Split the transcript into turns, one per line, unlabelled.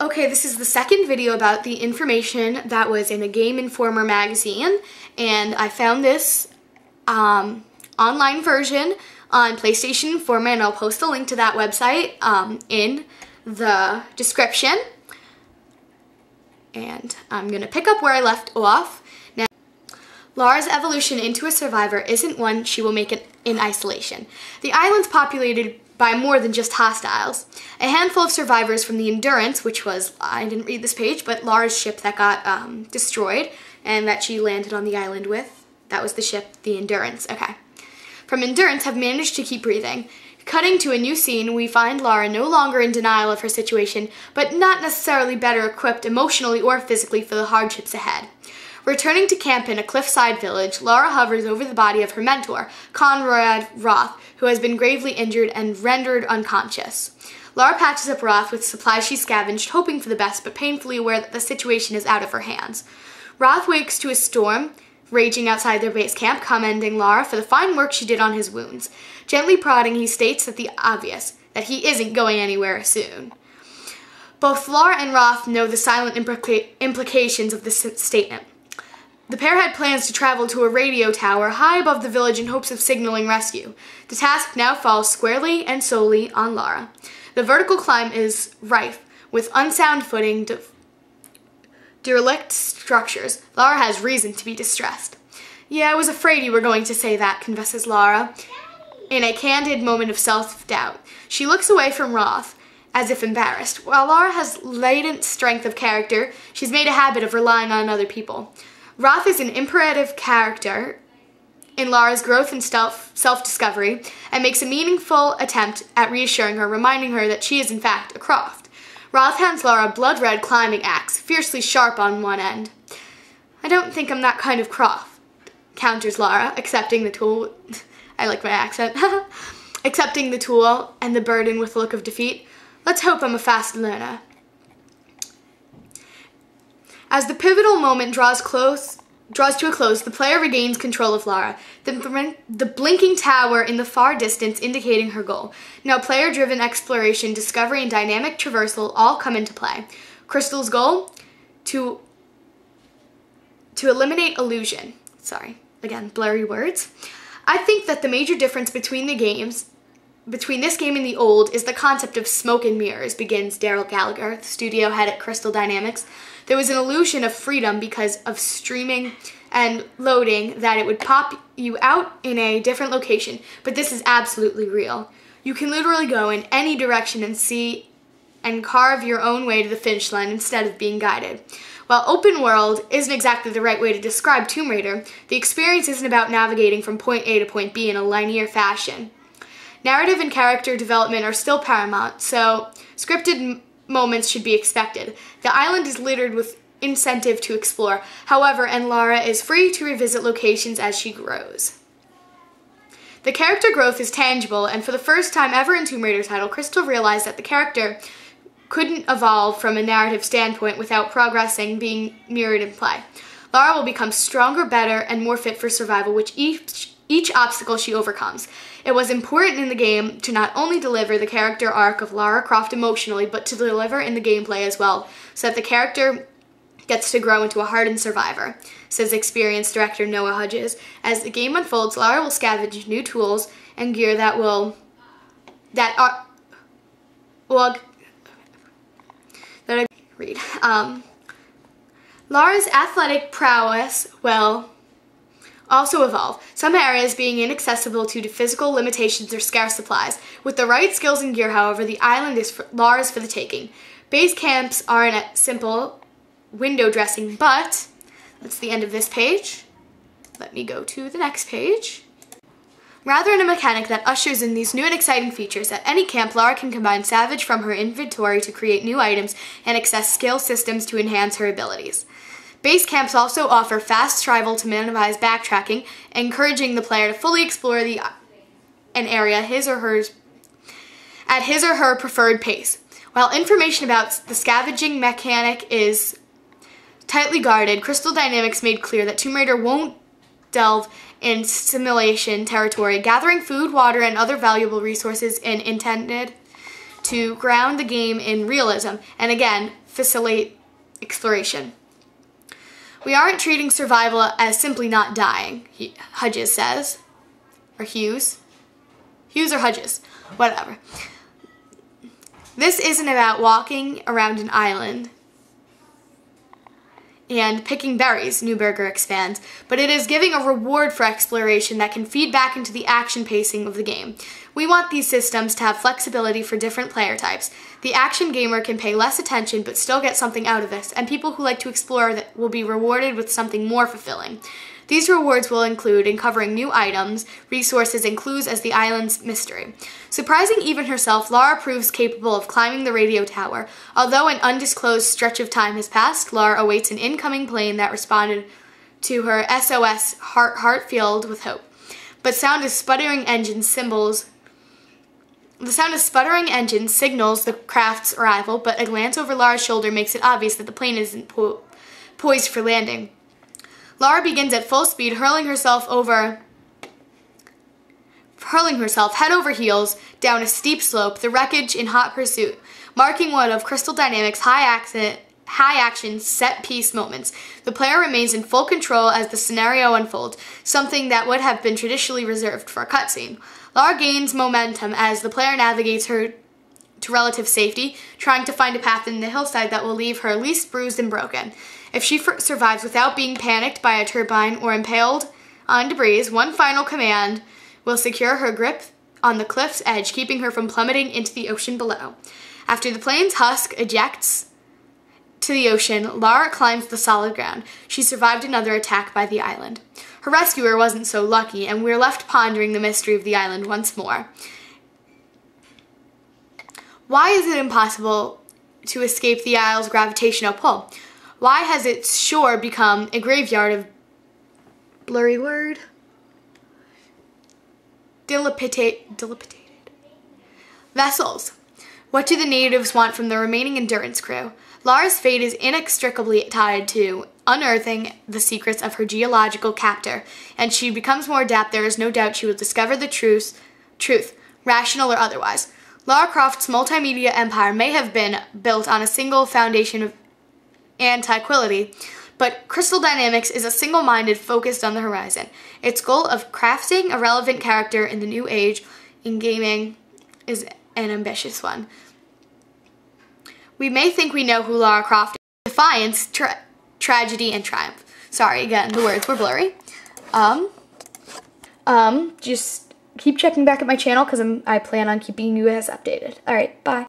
Okay, this is the second video about the information that was in a Game Informer magazine, and I found this online version on PlayStation Informer, and I'll post a link to that website in the description. And I'm gonna pick up where I left off. Now, Lara's evolution into a survivor isn't one she will make in isolation. The island's populated by more than just hostiles. A handful of survivors from the Endurance, which was, I didn't read this page, but Lara's ship that got destroyed and that she landed on the island with. That was the ship, the Endurance, okay. From Endurance have managed to keep breathing. Cutting to a new scene, we find Lara no longer in denial of her situation, but not necessarily better equipped emotionally or physically for the hardships ahead. Returning to camp in a cliffside village, Lara hovers over the body of her mentor, Conrad Roth, who has been gravely injured and rendered unconscious. Lara patches up Roth with supplies she scavenged, hoping for the best, but painfully aware that the situation is out of her hands. Roth wakes to a storm raging outside their base camp, commending Lara for the fine work she did on his wounds. Gently prodding, he states that the obvious, that he isn't going anywhere soon. Both Lara and Roth know the silent implications of this statement. The pair had plans to travel to a radio tower high above the village in hopes of signaling rescue. The task now falls squarely and solely on Lara. The vertical climb is rife with unsound footing, derelict structures. Lara has reason to be distressed. "Yeah, I was afraid you were going to say that," confesses Lara, in a candid moment of self-doubt. She looks away from Roth, as if embarrassed. While Lara has latent strength of character, she's made a habit of relying on other people. Roth is an imperative character in Lara's growth and self-discovery and makes a meaningful attempt at reassuring her, reminding her that she is in fact a Croft. Roth hands Lara a blood-red climbing axe, fiercely sharp on one end. "I don't think I'm that kind of Croft," counters Lara, accepting the tool. I like my accent. Accepting the tool and the burden with a look of defeat. "Let's hope I'm a fast learner." As the pivotal moment draws to a close, the player regains control of Lara, the blinking tower in the far distance indicating her goal. Now player-driven exploration, discovery, and dynamic traversal all come into play. Crystal's goal? To eliminate illusion. Sorry, again, blurry words. I think that the major difference between this game and the old is the concept of smoke and mirrors, begins Daryl Gallagher, the studio head at Crystal Dynamics. There was an illusion of freedom because of streaming and loading that it would pop you out in a different location, but this is absolutely real. You can literally go in any direction and see and carve your own way to the finish line instead of being guided. While open world isn't exactly the right way to describe Tomb Raider, the experience isn't about navigating from point A to point B in a linear fashion. Narrative and character development are still paramount, so scripted moments should be expected. The island is littered with incentive to explore, however, and Lara is free to revisit locations as she grows. The character growth is tangible, and for the first time ever in Tomb Raider title, Crystal realized that the character couldn't evolve from a narrative standpoint without progressing being mirrored in play. Lara will become stronger, better, and more fit for survival, which each obstacle she overcomes. It was important in the game to not only deliver the character arc of Lara Croft emotionally, but to deliver in the gameplay as well, so that the character gets to grow into a hardened survivor, says experienced director Noah Hudges. As the game unfolds, Lara will scavenge new tools and gear Lara's athletic prowess will also evolve, some areas being inaccessible due to physical limitations or scarce supplies. With the right skills and gear, however, the island is Lara's for the taking. Base camps are in a simple window dressing, but that's the end of this page. Let me go to the next page. Rather than a mechanic that ushers in these new and exciting features, at any camp, Lara can combine Savage from her inventory to create new items and access skill systems to enhance her abilities. Base camps also offer fast travel to minimize backtracking, encouraging the player to fully explore an area at his or her preferred pace. While information about the scavenging mechanic is tightly guarded, Crystal Dynamics made clear that Tomb Raider won't delve in simulation territory, gathering food, water, and other valuable resources intended to ground the game in realism and again, facilitate exploration. We aren't treating survival as simply not dying, Hughes says. Or Hughes. Hughes or Hughes, whatever. This isn't about walking around an island and picking berries, Neuberger expands, but it is giving a reward for exploration that can feed back into the action pacing of the game. We want these systems to have flexibility for different player types. The action gamer can pay less attention but still get something out of this, and people who like to explore will be rewarded with something more fulfilling. These rewards will include uncovering new items, resources, and clues as the island's mystery. Surprising even herself, Lara proves capable of climbing the radio tower. Although an undisclosed stretch of time has passed, Lara awaits an incoming plane that responded to her SOS, heart filled with hope. The sound of sputtering engines signals the craft's arrival, but a glance over Lara's shoulder makes it obvious that the plane isn't poised for landing. Lara begins at full speed, hurling herself head over heels down a steep slope, the wreckage in hot pursuit, marking one of Crystal Dynamics' high-action set-piece moments. The player remains in full control as the scenario unfolds, something that would have been traditionally reserved for a cutscene. Lara gains momentum as the player navigates her to relative safety, trying to find a path in the hillside that will leave her least bruised and broken. If she survives without being panicked by a turbine or impaled on debris, one final command will secure her grip on the cliff's edge, keeping her from plummeting into the ocean below. After the plane's husk ejects to the ocean, Lara climbs the solid ground. She survived another attack by the island. Her rescuer wasn't so lucky, and we're left pondering the mystery of the island once more. Why is it impossible to escape the isle's gravitational pull? Why has its shore become a graveyard of dilapidated vessels? What do the natives want from the remaining Endurance crew? Lara's fate is inextricably tied to unearthing the secrets of her geological captor, and she becomes more adept. There is no doubt she will discover the truth, rational or otherwise. Lara Croft's multimedia empire may have been built on a single foundation of tranquility, but Crystal Dynamics is a single-minded, focused on the horizon. Its goal of crafting a relevant character in the new age in gaming is an ambitious one. We may think we know who Lara Croft is. Defiance, tragedy, and triumph. Sorry, again, the words were blurry. Just keep checking back at my channel because I plan on keeping you guys updated. Alright, bye.